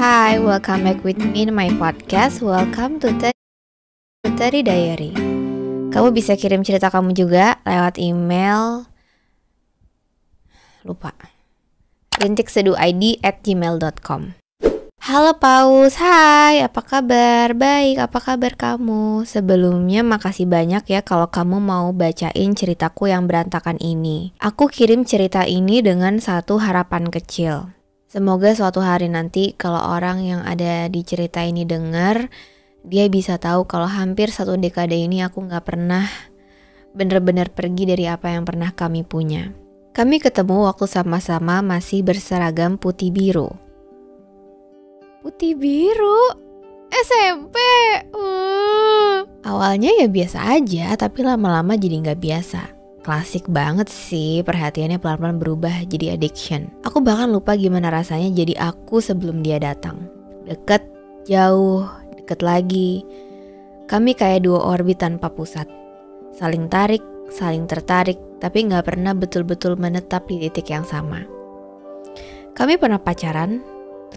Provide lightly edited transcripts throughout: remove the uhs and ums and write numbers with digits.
Hi, welcome back with me in my podcast. Welcome to Teri Diary. Kamu bisa kirim cerita kamu juga lewat email. Lupa. rintikseduhid@gmail.com. Halo Paus, hai, apa kabar? Baik, apa kabar kamu? Sebelumnya makasih banyak ya kalau kamu mau bacain ceritaku yang berantakan ini. Aku kirim cerita ini dengan satu harapan kecil. Semoga suatu hari nanti kalau orang yang ada di cerita ini dengar, dia bisa tahu kalau hampir satu dekade ini aku gak pernah bener-bener pergi dari apa yang pernah kami punya. Kami ketemu waktu sama-sama masih berseragam putih biru. Putih biru? SMP? Awalnya ya biasa aja, tapi lama-lama jadi gak biasa. Klasik banget sih, perhatiannya pelan-pelan berubah jadi addiction. Aku bahkan lupa gimana rasanya jadi aku sebelum dia datang. Deket, jauh, deket lagi. Kami kayak dua orbit tanpa pusat. Saling tarik, saling tertarik, tapi gak pernah betul-betul menetap di titik yang sama. Kami pernah pacaran,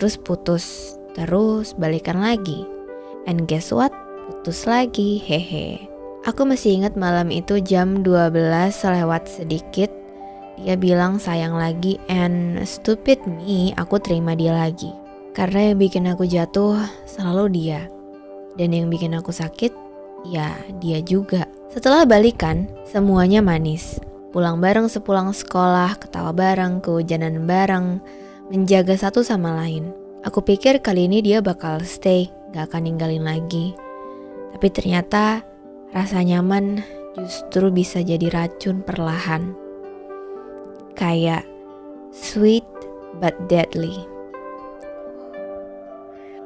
terus putus, terus balikan lagi. And guess what? Putus lagi, hehe. Aku masih ingat malam itu jam 12 selewat sedikit. Dia bilang sayang lagi, and stupid me, aku terima dia lagi. Karena yang bikin aku jatuh selalu dia. Dan yang bikin aku sakit, ya dia juga. Setelah balikan, semuanya manis. Pulang bareng sepulang sekolah, ketawa bareng, kehujanan bareng, menjaga satu sama lain. Aku pikir kali ini dia bakal stay, gak akan ninggalin lagi. Tapi ternyata rasa nyaman justru bisa jadi racun perlahan. Kayak sweet but deadly.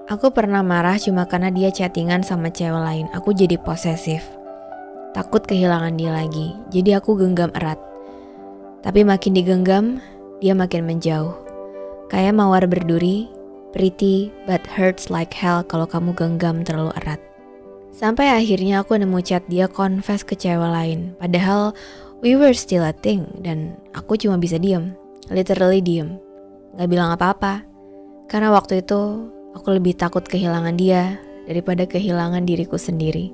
Aku pernah marah cuma karena dia chattingan sama cewek lain. Aku jadi posesif. Takut kehilangan dia lagi. Jadi aku genggam erat. Tapi makin digenggam, dia makin menjauh. Kayak mawar berduri, pretty but hurts like hell kalau kamu genggam terlalu erat. Sampai akhirnya aku nemu chat dia confess ke cewek lain. Padahal we were still a thing. Dan aku cuma bisa diem. Literally diem. Gak bilang apa-apa. Karena waktu itu aku lebih takut kehilangan dia daripada kehilangan diriku sendiri.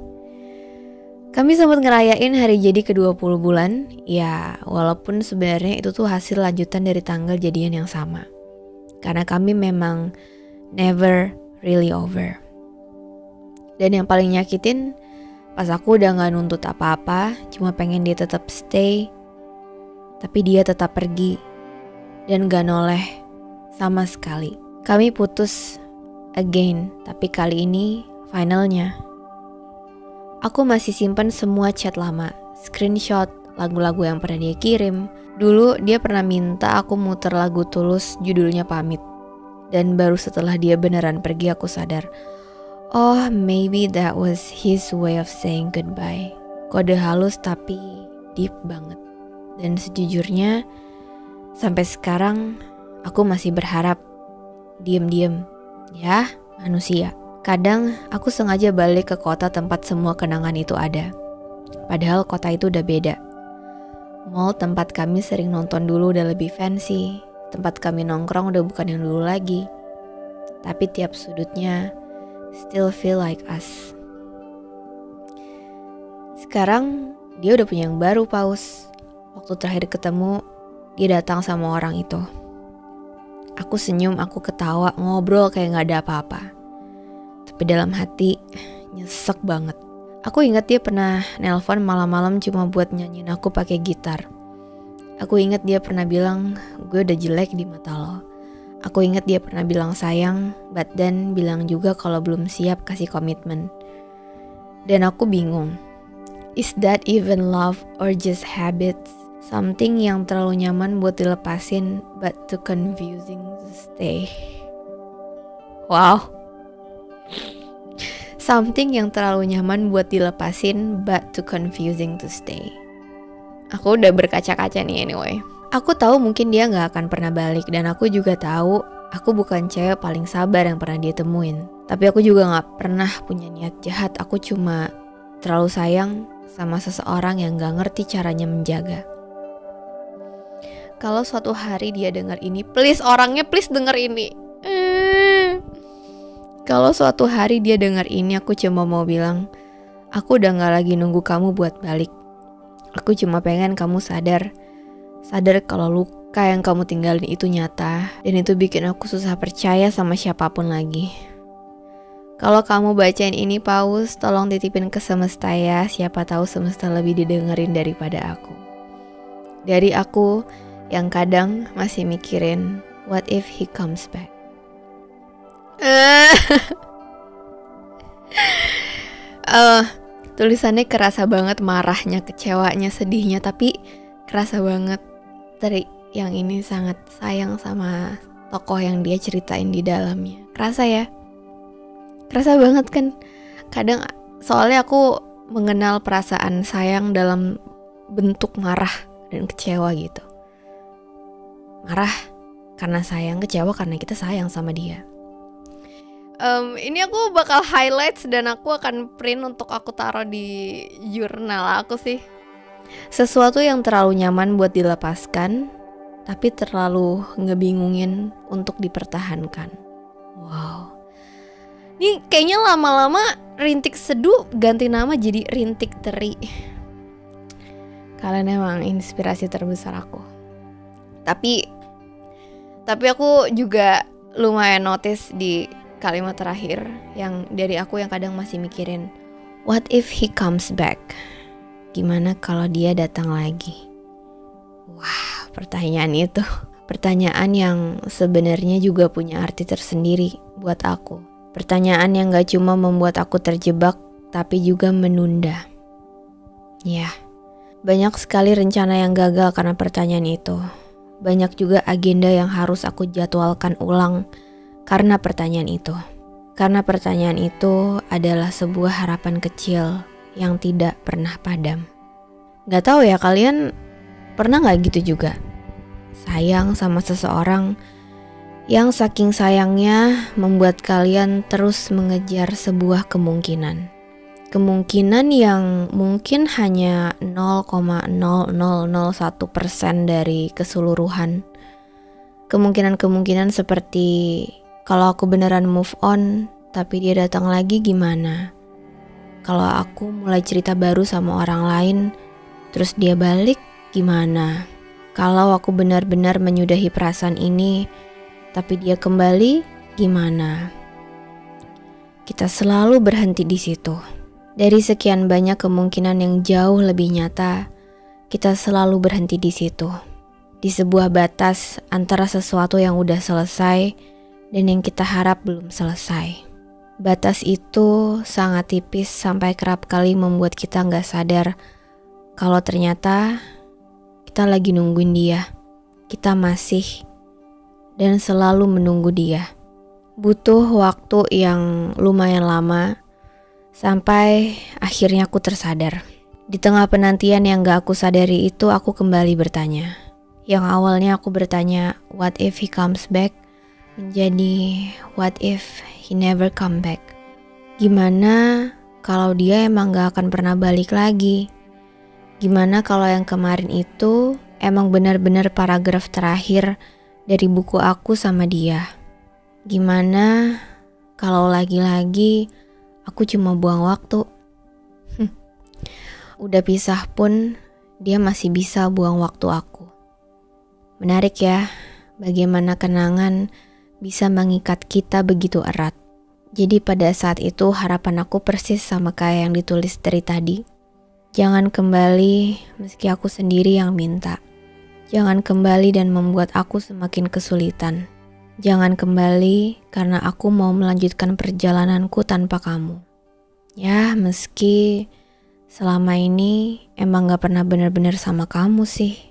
Kami sempat ngerayain hari jadi ke-20 bulan. Ya walaupun sebenarnya itu tuh hasil lanjutan dari tanggal jadian yang sama. Karena kami memang never really over. Dan yang paling nyakitin, pas aku udah gak nuntut apa-apa, cuma pengen dia tetap stay, tapi dia tetap pergi, dan gak noleh sama sekali. Kami putus again, tapi kali ini finalnya. Aku masih simpen semua chat lama, screenshot, lagu-lagu yang pernah dia kirim. Dulu dia pernah minta aku muter lagu Tulus judulnya Pamit. Dan baru setelah dia beneran pergi aku sadar, oh, maybe that was his way of saying goodbye. Kode halus tapi deep banget. Dan sejujurnya, sampai sekarang aku masih berharap. Diem-diem, ya manusia. Kadang aku sengaja balik ke kota tempat semua kenangan itu ada. Padahal kota itu udah beda. Mall tempat kami sering nonton dulu udah lebih fancy. Tempat kami nongkrong udah bukan yang dulu lagi. Tapi tiap sudutnya still feel like us. Sekarang dia udah punya yang baru, Paus. Waktu terakhir ketemu, dia datang sama orang itu. Aku senyum, aku ketawa, ngobrol kayak gak ada apa-apa. Tapi dalam hati nyesek banget. Aku ingat dia pernah nelpon malam-malam cuma buat nyanyiin aku pakai gitar. Aku ingat dia pernah bilang, gue udah jelek di mata lo. Aku ingat dia pernah bilang sayang, but then bilang juga kalau belum siap kasih komitmen. Dan aku bingung, is that even love or just habits? Something yang terlalu nyaman buat dilepasin, but too confusing to stay. Wow. Something yang terlalu nyaman buat dilepasin, but too confusing to stay. Aku udah berkaca-kaca nih anyway. Aku tahu mungkin dia gak akan pernah balik. Dan aku juga tahu aku bukan cewek paling sabar yang pernah dia temuin. Tapi aku juga gak pernah punya niat jahat. Aku cuma terlalu sayang sama seseorang yang gak ngerti caranya menjaga. Kalau suatu hari dia denger ini, please orangnya please denger ini. Kalau suatu hari dia dengar ini, aku cuma mau bilang, aku udah gak lagi nunggu kamu buat balik. Aku cuma pengen kamu sadar kalau luka yang kamu tinggalin itu nyata, dan itu bikin aku susah percaya sama siapapun lagi. Kalau kamu bacain ini, Paus, tolong titipin ke semesta ya. Siapa tahu semesta lebih didengerin daripada aku. Dari aku yang kadang masih mikirin, what if he comes back? Tulisannya kerasa banget, marahnya, kecewanya, sedihnya, tapi kerasa banget dari yang ini sangat sayang sama tokoh yang dia ceritain di dalamnya. Kerasa ya? Kerasa banget kan? Kadang soalnya aku mengenal perasaan sayang dalam bentuk marah dan kecewa gitu. Marah karena sayang, kecewa karena kita sayang sama dia. Ini aku bakal highlights dan aku akan print untuk aku taruh di jurnal aku sih. Sesuatu yang terlalu nyaman buat dilepaskan, tapi terlalu ngebingungin untuk dipertahankan. Wow. Ini kayaknya lama-lama Rintik Seduh ganti nama jadi Rintik Teri. Kalian emang inspirasi terbesar aku. Tapi aku juga lumayan notice di kalimat terakhir yang dari aku yang kadang masih mikirin, what if he comes back? Gimana kalau dia datang lagi? Wah, pertanyaan itu. Pertanyaan yang sebenarnya juga punya arti tersendiri buat aku. Pertanyaan yang gak cuma membuat aku terjebak, tapi juga menunda. Ya, banyak sekali rencana yang gagal karena pertanyaan itu. Banyak juga agenda yang harus aku jadwalkan ulang karena pertanyaan itu. Karena pertanyaan itu adalah sebuah harapan kecil yang tidak pernah padam. Gak tahu ya, kalian pernah gak gitu juga? Sayang sama seseorang yang saking sayangnya membuat kalian terus mengejar sebuah kemungkinan. Kemungkinan yang mungkin hanya 0,0001% dari keseluruhan. Kemungkinan-kemungkinan seperti, kalau aku beneran move on tapi dia datang lagi gimana? Kalau aku mulai cerita baru sama orang lain terus dia balik gimana? Kalau aku benar-benar menyudahi perasaan ini tapi dia kembali gimana? Kita selalu berhenti di situ. Dari sekian banyak kemungkinan yang jauh lebih nyata, kita selalu berhenti di situ. Di sebuah batas antara sesuatu yang udah selesai dan yang kita harap belum selesai. Batas itu sangat tipis sampai kerap kali membuat kita gak sadar kalau ternyata kita lagi nungguin dia. Kita masih dan selalu menunggu dia. Butuh waktu yang lumayan lama sampai akhirnya aku tersadar. Di tengah penantian yang gak aku sadari itu, aku kembali bertanya. Yang awalnya aku bertanya, what if he comes back? Menjadi, what if he never come back? Gimana kalau dia emang gak akan pernah balik lagi? Gimana kalau yang kemarin itu emang benar-benar paragraf terakhir dari buku aku sama dia? Gimana kalau lagi-lagi aku cuma buang waktu? Udah pisah pun dia masih bisa buang waktu aku. Menarik ya, bagaimana kenangan bisa mengikat kita begitu erat. Jadi pada saat itu harapan aku persis sama kayak yang ditulis dari tadi. Jangan kembali meski aku sendiri yang minta. Jangan kembali dan membuat aku semakin kesulitan. Jangan kembali karena aku mau melanjutkan perjalananku tanpa kamu. Ya, meski selama ini emang gak pernah benar-benar sama kamu sih.